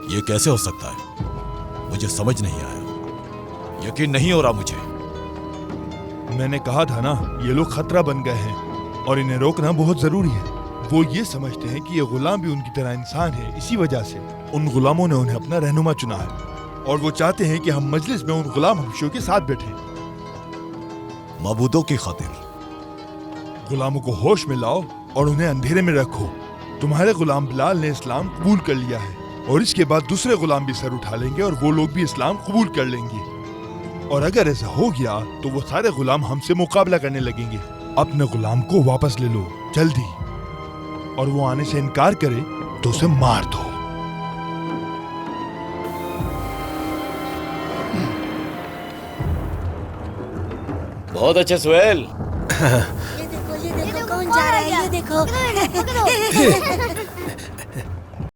ये कैसे हो सकता है? मुझे समझ नहीं आया, यकीन नहीं हो रहा मुझे। मैंने कहा था ना, ये लोग खतरा बन गए हैं और इन्हें रोकना बहुत जरूरी है। वो ये समझते हैं कि ये गुलाम भी उनकी तरह इंसान है, इसी वजह से उन गुलामों ने उन्हें अपना रहनुमा चुना है और वो चाहते हैं कि हम मजलिस में उन गुलाम हबशियों के साथ बैठें। मबूदों की खातिर गुलामों को होश में लाओ और उन्हें अंधेरे में रखो। तुम्हारे गुलाम बिलाल ने इस्लाम कबूल कर लिया है और इसके बाद दूसरे गुलाम भी सर उठा लेंगे और वो लोग भी इस्लाम कबूल कर लेंगे। और अगर ऐसा हो गया तो वो सारे गुलाम हमसे मुकाबला करने लगेंगे। अपने गुलाम को वापस ले लो जल्दी, और वो आने से इनकार करे तो उसे मार दो। बहुत अच्छे सुहेल। ये देखो कौन जा रहा है, ये देखो।